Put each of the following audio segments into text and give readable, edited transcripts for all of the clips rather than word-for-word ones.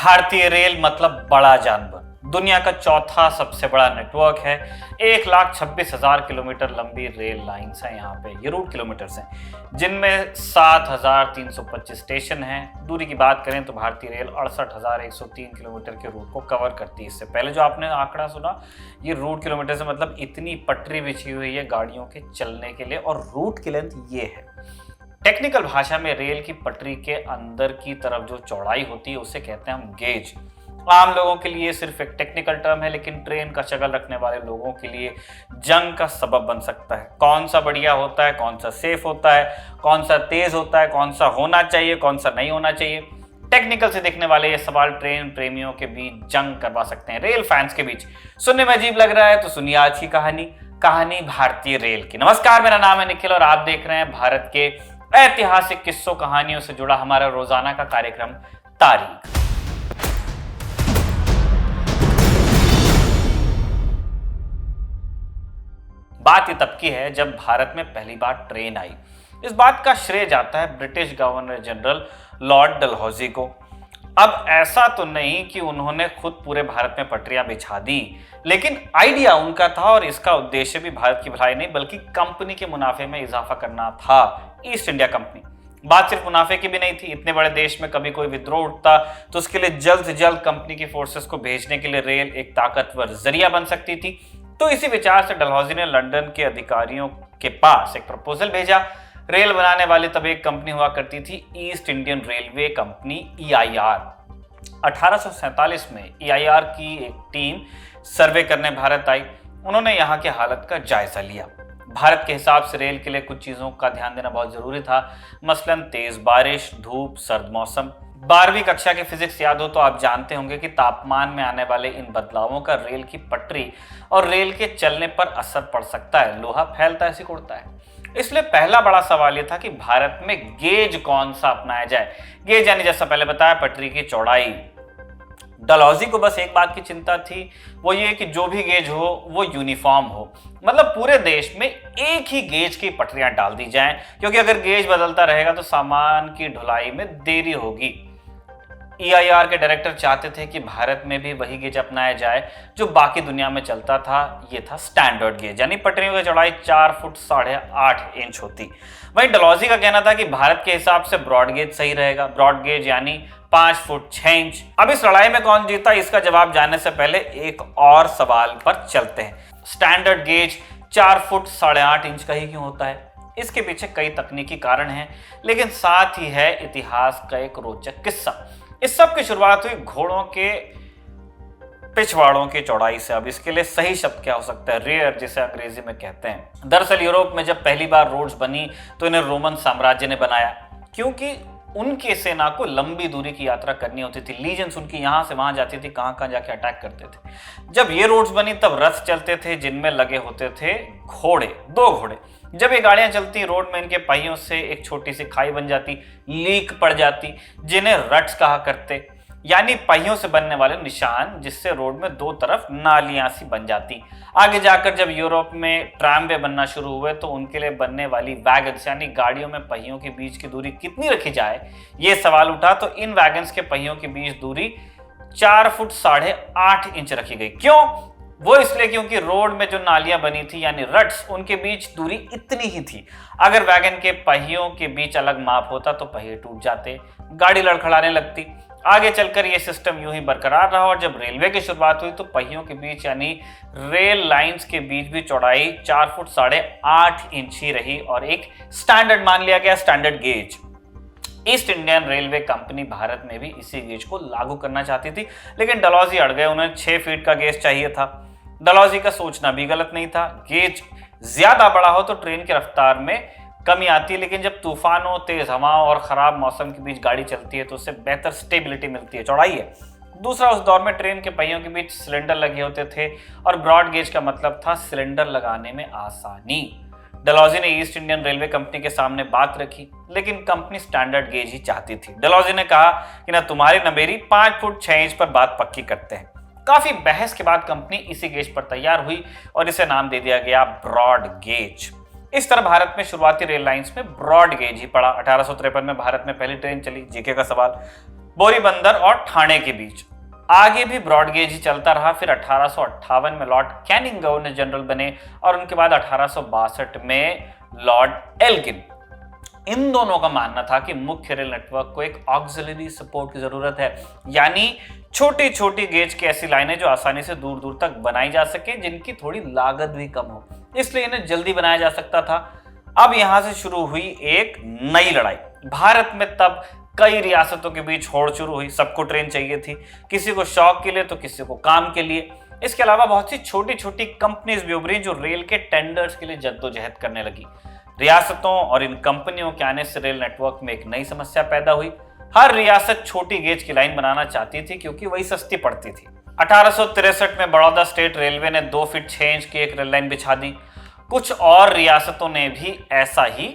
भारतीय रेल मतलब बड़ा जानवर। दुनिया का चौथा सबसे बड़ा नेटवर्क है। 1,26,000 किलोमीटर लंबी रेल लाइंस हैं यहाँ पे, ये रूट किलोमीटर्स हैं, जिनमें 7,325 स्टेशन हैं। दूरी की बात करें तो भारतीय रेल 68,103 किलोमीटर के रूट को कवर करती है। इससे पहले जो आपने आंकड़ा सुना, ये रूट किलोमीटर से मतलब इतनी पटरी बिछी हुई है गाड़ियों के चलने के लिए, और रूट की लेंथ ये है। टेक्निकल भाषा में रेल की पटरी के अंदर की तरफ जो चौड़ाई होती है उसे कहते हैं हम गेज। आम लोगों के लिए सिर्फ एक टेक्निकल टर्म है, लेकिन ट्रेन का शक्ल रखने वाले लोगों के लिए जंग का सबब बन सकता है। कौन सा बढ़िया होता है, कौन सा सेफ होता है, कौन सा तेज होता है, कौन सा होना चाहिए, कौन सा नहीं होना चाहिए, टेक्निकल से देखने वाले ये सवाल ट्रेन प्रेमियों के बीच जंग करवा सकते हैं, रेल फैंस के बीच। सुनने में अजीब लग रहा है तो सुनिए आज की कहानी भारतीय रेल की। नमस्कार, मेरा नाम है निखिल और आप देख रहे हैं भारत के ऐतिहासिक किस्सों कहानियों से जुड़ा हमारा रोजाना का कार्यक्रम तारीख। बात ये तब की है जब भारत में पहली बार ट्रेन आई। इस बात का श्रेय जाता है British governor general Lord Dalhousie को। अब ऐसा तो नहीं कि उन्होंने खुद पूरे भारत में पटरियां बिछा दी, लेकिन आइडिया उनका था और इसका उद्देश्य भी भारत की भलाई नहीं बल्कि कंपनी के मुनाफे में इजाफा करना था। East India company. बात सिर्फ मुनाफे की भी नहीं थी। इतने बड़े देश में कभी कोई विद्रोह उठता तो उसके लिए जल्द से जल्द कंपनी की फोर्सेस को भेजने के लिए रेल एक ताकतवर जरिया बन सकती थी। तो इसी विचार से डलहौजी ने लंदन के अधिकारियों के पास एक प्रपोजल भेजा। रेल बनाने वाली तब एक कंपनी हुआ करती थी, east Indian railway company, EIR। 1847 में EIR की एक टीम सर्वे करने भारत आई। उन्होंने यहाँ के हालत का जायजा लिया। भारत के हिसाब से रेल के लिए कुछ चीजों का ध्यान देना बहुत जरूरी था, मसलन तेज बारिश, धूप, सर्द मौसम। 12वीं कक्षा की फिजिक्स याद हो तो आप जानते होंगे कि तापमान में आने वाले इन बदलावों का रेल की पटरी और रेल के चलने पर असर पड़ सकता है। लोहा फैलता है, सिकुड़ता है। इसलिए पहला बड़ा सवाल यह था कि भारत में गेज कौन सा अपनाया जाए। गेज यानी जैसा पहले बताया, पटरी की चौड़ाई। डलहौजी को बस एक बात की चिंता थी, वो ये कि जो भी गेज हो वो यूनिफॉर्म हो, मतलब पूरे देश में एक ही गेज की पटरियां डाल दी जाएं, क्योंकि अगर गेज बदलता रहेगा तो सामान की ढुलाई में देरी होगी। EIR के डायरेक्टर चाहते थे कि भारत में भी वही गेज अपनाया जाए जो बाकी दुनिया में चलता था। ये था स्टैंडर्ड गेज, यानी पटरियों की चौड़ाई 4 फुट 8.5 इंच होती। वहीं डलहौजी का कहना था कि भारत के हिसाब से ब्रॉड गेज सही रहेगा। ब्रॉड गेज यानी 5 फुट 6 इंच। अब इस लड़ाई में कौन जीता, इसका जवाब जानने से पहले एक और सवाल पर चलते हैं। स्टैंडर्ड गेज 4 फुट 8.5 इंच का ही क्यों होता है? इसके पीछे कई तकनीकी कारण हैं, लेकिन साथ ही है इतिहास का एक रोचक किस्सा। इस सब की शुरुआत हुई घोड़ों के पिछवाड़ों की चौड़ाई से। अब इसके लिए सही शब्द क्या हो सकता है? रेयर, जिसे अंग्रेजी में कहते हैं। दरअसल यूरोप में जब पहली बार रोड्स बनी तो इन्हें रोमन साम्राज्य ने बनाया, क्योंकि उनकी सेना को लंबी दूरी की यात्रा करनी होती थी। लीजन्स उनकी यहां से वहां जाती थी, कहां जाके अटैक करते थे। जब ये रोड्स बनी तब रथ चलते थे जिनमें लगे होते थे घोड़े, 2 घोड़े। जब ये गाड़ियां चलती रोड में, इनके पहियों से एक छोटी सी खाई बन जाती, लीक पड़ जाती, जिन्हें रट्स कहा करते, यानी पहियों से बनने वाले निशान, जिससे रोड में 2 तरफ नालियां सी बन जाती। आगे जाकर जब यूरोप में ट्रामवे बनना शुरू हुए तो उनके लिए बनने वाली वैगन्स, यानी गाड़ियों में पहियों के बीच की दूरी कितनी रखी जाए, ये सवाल उठा। तो इन वैगन्स के पहियों के बीच दूरी 4 फुट 8.5 इंच रखी गई। क्यों? वो इसलिए क्योंकि रोड में जो नालियां बनी थी यानी रट्स, उनके बीच दूरी इतनी ही थी। अगर वैगन के पहियों के बीच अलग माप होता तो पहिए टूट जाते, गाड़ी लड़खड़ाने लगती। आगे चलकर यह सिस्टम यूं ही बरकरार रहा और जब रेलवे की शुरुआत हुई तो पहियों के बीच यानी रेल लाइंस के बीच भी चौड़ाई 4 फुट 8.5 इंच ही रही और एक स्टैंडर्ड मान लिया गया, standard gauge. East Indian railway company Bharat में भी इसी गेज को लागू करना चाहती थी, लेकिन डलहौजी अड़ गए। उन्हें 6 फीट का गेज चाहिए था। डलहौजी का सोचना भी गलत नहीं था। गेज ज्यादा बड़ा हो तो ट्रेन की रफ्तार में कमी आती है, लेकिन जब तूफानों, तेज हवाओं और खराब मौसम के बीच गाड़ी चलती है तो उससे बेहतर स्टेबिलिटी मिलती है। चौड़ाई है। दूसरा, उस दौर में ट्रेन के पहियों के बीच सिलेंडर लगे होते थे और ब्रॉड गेज का मतलब था सिलेंडर लगाने में आसानी। डलहौजी ने ईस्ट इंडियन रेलवे कंपनी के सामने बात रखी, लेकिन कंपनी स्टैंडर्ड गेज ही चाहती थी। डलहौजी ने कहा कि ना तुम्हारी न मेरी, 5 फुट 6 इंच पर बात पक्की करते हैं। काफी बहस के बाद कंपनी इसी गेज पर तैयार हुई और इसे नाम दे दिया गया ब्रॉड गेज। इस तरह भारत में शुरुआती रेल लाइंस में ब्रॉड गेज ही पड़ा। 1853 में भारत में पहली ट्रेन चली। जीके का सवाल, बोरीबंदर और ठाणे के बीच। आगे भी ब्रॉड गेज ही चलता रहा। फिर 1858 में लॉर्ड कैनिंग गवर्नर जनरल बने और उनके बाद 1862 में लॉर्ड एल्गिन। इन दोनों का मानना था कि मुख्य रेल नेटवर्क को एक ऑक्सिलरी सपोर्ट की जरूरत है, यानी छोटी छोटी गेज की ऐसी लाइनें जो आसानी से दूर दूर तक बनाई जा सके, जिनकी थोड़ी लागत भी कम हो, इसलिए इन्हें जल्दी बनाया जा सकता था। अब यहां से शुरू हुई एक नई लड़ाई। भारत में तब कई रियासतों के बीच होड़ शुरू हुई। सबको ट्रेन चाहिए थी, किसी को शौक के लिए तो किसी को काम के लिए। इसके अलावा बहुत सी छोटी छोटी कंपनीज भी उभरी जो रेल के टेंडर्स के लिए जद्दोजहद करने लगी। रियासतों और इन कंपनियों के आने से रेल नेटवर्क में एक नई समस्या पैदा हुई। हर रियासत छोटी गेज की लाइन बनाना चाहती थी क्योंकि वही सस्ती पड़ती थी। 1863 में बड़ौदा स्टेट रेलवे ने 2 फीट 6 इंच की एक रेल लाइन बिछा दी। कुछ और रियासतों ने भी ऐसा ही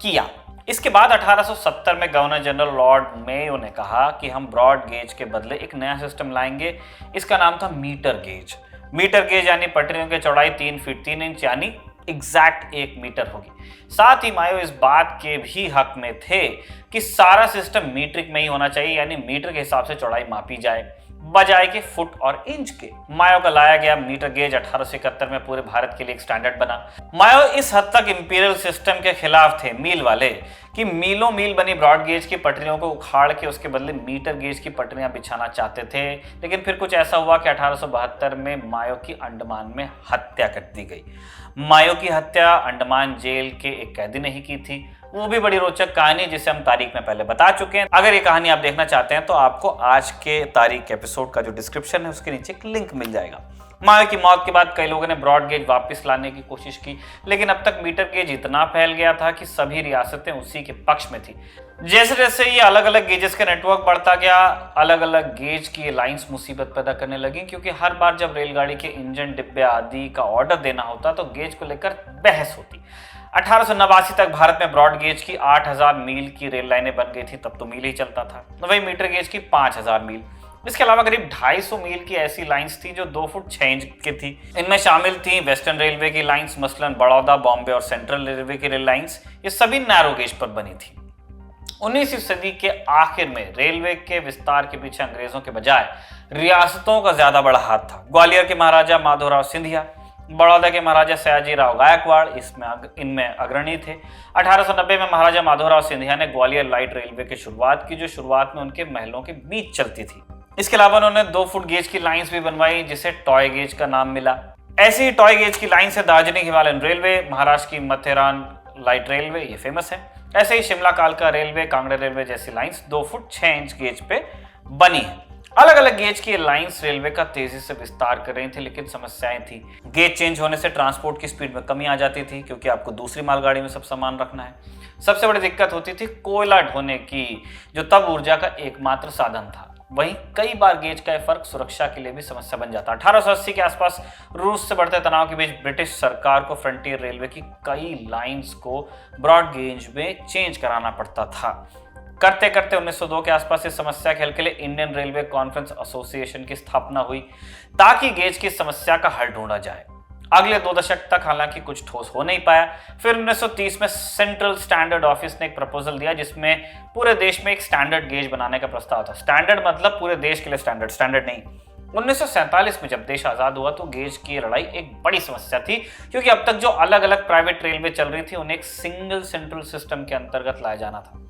किया। इसके बाद 1870 में गवर्नर जनरल लॉर्ड मेयो ने कहा कि हम ब्रॉड गेज के बदले एक नया सिस्टम लाएंगे। इसका नाम था मीटर गेज। मीटर गेज यानी पटरियों की चौड़ाई 3 फीट 3 इंच यानी एग्जैक्ट 1 मीटर होगी। साथ ही मायो इस बात के भी हक में थे कि सारा सिस्टम मीट्रिक में ही होना चाहिए, यानी मीटर के हिसाब से चौड़ाई मापी जाए बजाय के फुट और इंच के। मायो का लाया गया मीटर गेज 1871 में पूरे भारत के लिए एक स्टैंडर्ड बना। मायो इस हद तक इंपीरियल सिस्टम के खिलाफ थे, मील वाले, कि मीलों मील बनी ब्रॉड गेज की पटरियों को उखाड़ के उसके बदले मीटर गेज की पटरियां बिछाना चाहते थे। लेकिन फिर कुछ ऐसा हुआ कि 1872 में मायो की अंडमान में हत्या कर दी गई। मायो की हत्या अंडमान जेल के एक कैदी ने ही की थी। वो भी बड़ी रोचक कहानी, जिसे हम तारीख में पहले बता चुके हैं। अगर ये कहानी आप देखना चाहते हैं तो आपको आज के तारीख के एपिसोड का जो डिस्क्रिप्शन है उसके नीचे एक लिंक मिल जाएगा। मायो की मौत के बाद कई लोगों ने ब्रॉड गेज वापस लाने की कोशिश की, लेकिन अब तक मीटर गेज इतना फैल गया था कि सभी रियासतें उसी के पक्ष में थी। जैसे जैसे ये अलग अलग गेजेस का नेटवर्क बढ़ता गया, अलग अलग गेज की लाइंस मुसीबत पैदा करने लगी, क्योंकि हर बार जब रेलगाड़ी के इंजन, डिब्बे आदि का ऑर्डर देना होता तो गेज को लेकर बहस होती। 1889 तक भारत में ब्रॉड गेज की 8000 मील की रेल लाइनें बन गई थी। तब तो मील ही चलता था। वही मीटर गेज की 5000 मील। इसके अलावा करीब 250 मील की ऐसी लाइंस थी जो 2 फुट 6 इंच की थी। इनमें शामिल थी वेस्टर्न रेलवे की लाइंस, मसलन बड़ौदा, बॉम्बे और सेंट्रल रेलवे की रेल लाइंस। ये सभी नैरो गेज पर बनी थी। 19वीं सदी के आखिर में रेलवे के विस्तार के पीछे अंग्रेजों के बजाय रियासतों का ज्यादा बड़ा हाथ था। ग्वालियर के महाराजा माधोराव सिंधिया, बड़ौदा के महाराजा सयाजीराव गायकवाड़ इनमें अग्रणी थे। 1890 में महाराजा माधोराव सिंधिया ने ग्वालियर लाइट रेलवे की शुरुआत की, जो शुरुआत में उनके महलों के बीच चलती थी। इसके अलावा उन्होंने 2 फुट गेज की लाइंस भी बनवाई, जिसे टॉय गेज का नाम मिला। ऐसी ही टॉय गेज की लाइन से दार्जिलिंग हिमालयन रेलवे, महाराष्ट्र की मथेरान लाइट रेलवे ये फेमस है। ऐसे ही शिमला कालका रेलवे, कांगड़ा रेलवे जैसी लाइंस 2 फुट 6 इंच गेज पे बनी है। अलग अलग गेज की लाइंस रेलवे का तेजी से विस्तार कर रही थी, लेकिन समस्याएं थी। गेज चेंज होने से ट्रांसपोर्ट की स्पीड में कमी आ जाती थी, क्योंकि आपको दूसरी मालगाड़ी में सब सामान रखना है। सबसे बड़ी दिक्कत होती थी कोयला ढोने की, जो तब ऊर्जा का एकमात्र साधन था। वहीं कई बार गेज का फर्क सुरक्षा के लिए भी समस्या बन जाता। 1880 के आसपास रूस से बढ़ते तनाव के बीच ब्रिटिश सरकार को फ्रंटियर रेलवे की कई लाइंस को ब्रॉड गेज में चेंज कराना पड़ता था। करते करते 1902 के आसपास इस समस्या के हल के लिए इंडियन रेलवे कॉन्फ्रेंस एसोसिएशन की स्थापना हुई, ताकि गेज की समस्या का हल ढूंढा जाए। अगले 2 दशक तक हालांकि कुछ ठोस हो नहीं पाया। फिर 1930 में सेंट्रल स्टैंडर्ड ऑफिस ने एक प्रपोजल दिया, जिसमें पूरे देश में एक स्टैंडर्ड गेज बनाने का प्रस्ताव था। स्टैंडर्ड मतलब पूरे देश के लिए स्टैंडर्ड नहीं। 1947 में जब देश आजाद हुआ तो गेज की लड़ाई एक बड़ी समस्या थी, क्योंकि अब तक जो अलग अलग प्राइवेट रेलवे चल रही थी उन्हें एक सिंगल सेंट्रल सिस्टम के अंतर्गत लाया जाना था।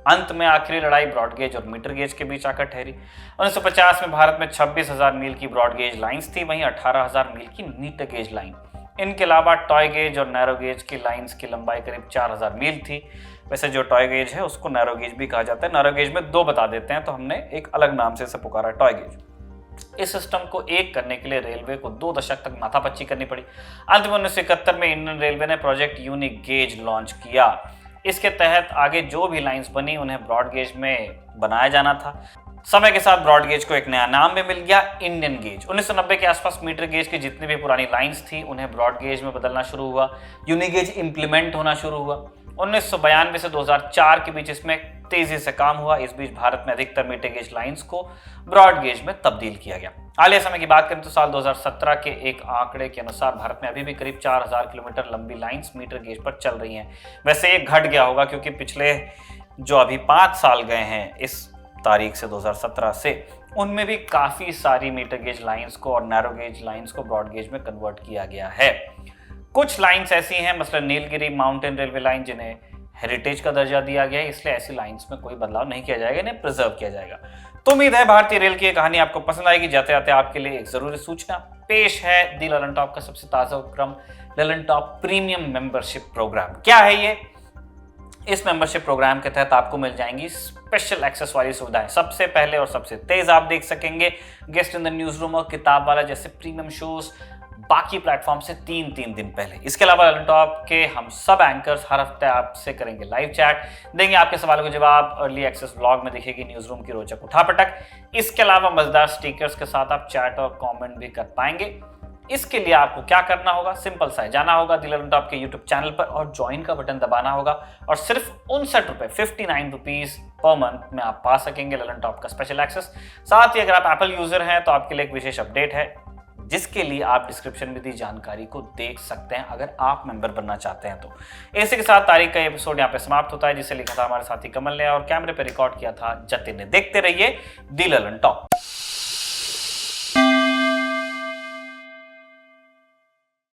अंत में आखिरी लड़ाई ब्रॉड गेज और मीटर गेज के बीच आकर ठहरी। 1950 में भारत में 26,000 मील की ब्रॉड गेज लाइंस थी, वहीं 18,000 मील की मीटर गेज लाइन। इनके अलावा टॉय गेज और नैरो गेज की लाइंस की लंबाई करीब 4,000 मील थी। वैसे जो टॉय गेज है उसको नैरो गेज भी कहा जाता है। नैरो गेज में 2 बता देते हैं, तो हमने एक अलग नाम से इसे पुकारा, टॉय गेज। इस सिस्टम को एक करने के लिए रेलवे को 2 दशक तक माथापच्ची करनी पड़ी। अंत में 1971 में इंडियन रेलवे ने प्रोजेक्ट यूनिक गेज लॉन्च किया। इसके तहत आगे जो भी लाइंस बनी उन्हें ब्रॉड गेज में बनाया जाना था। समय के साथ ब्रॉड गेज को एक नया नाम भी मिल गया, इंडियन गेज। 1990 के आसपास मीटर गेज की जितनी भी पुरानी लाइंस थी उन्हें ब्रॉड गेज में बदलना शुरू हुआ। यूनिक गेज इंप्लीमेंट होना शुरू हुआ। 1992 से 2004 के बीच इसमें तेजी से काम हुआ। इस बीच भारत में अधिकतर मीटर गेज लाइंस को ब्रॉड गेज में तब्दील किया गया। हालिया समय की बात करें तो साल 2017 के एक आंकड़े के अनुसार भारत में अभी भी करीब 4000 किलोमीटर लंबी लाइंस मीटर गेज पर चल रही हैं। वैसे ये घट गया होगा, क्योंकि पिछले जो अभी 5 साल गए हैं इस तारीख से 2017 से, उनमें भी काफी सारी मीटर गेज लाइंस को और नैरो गेज लाइंस को ब्रॉड गेज में कन्वर्ट किया गया है। कुछ लाइंस ऐसी हैं, मसलन नीलगिरी माउंटेन रेलवे लाइन, जिन्हें हेरिटेज का दर्जा दिया गया है, इसलिए ऐसी लाइंस में कोई बदलाव नहीं किया जाएगा, इन्हें प्रिजर्व किया जाएगा। तो उम्मीद है भारतीय रेल की ये कहानी आपको पसंद आएगी। जाते जाते आपके लिए एक जरूरी सूचना पेश है, दी ललन टॉप का सबसे ताजा उपक्रम Lallantop premium membership program. क्या है ये? इस मेंबरशिप प्रोग्राम के तहत आपको मिल जाएंगी स्पेशल एक्सेस वाली सुविधाएं। सबसे पहले और सबसे तेज आप देख सकेंगे guest in the news room और किताब वाला जैसे प्रीमियम शोज बाकी प्लेटफॉर्म से 3 दिन पहले। इसके अलावा ललन टॉप के हम सब एंकर्स हर हफ्ते आपसे करेंगे लाइव चैट, देंगे आपके सवालों के जवाब। अर्ली एक्सेस व्लॉग में दिखेगी न्यूज रूम की रोचक उठापटक। इसके अलावा मजेदार स्टिकर्स के साथ आप चैट और कमेंट भी कर पाएंगे। इसके लिए आपको क्या करना होगा? सिंपल सा है, जाना होगा दी ललन टॉप के यूट्यूब चैनल पर और ज्वाइन का बटन दबाना होगा और सिर्फ 59 रुपए 59 रुपीज पर मंथ में आप पा सकेंगे ललन टॉप का स्पेशल एक्सेस। साथ ही अगर आप एप्पल यूजर हैं तो आपके लिए एक विशेष अपडेट है, जिसके लिए आप डिस्क्रिप्शन में दी जानकारी को देख सकते हैं अगर आप मेंबर बनना चाहते हैं तो। इसी के साथ तारीख का एपिसोड यहाँ पे समाप्त होता है, जिसे लिखा था हमारे साथी कमल ने और कैमरे पे रिकॉर्ड किया था जतिन ने। देखते रहिए दी ललन टॉप।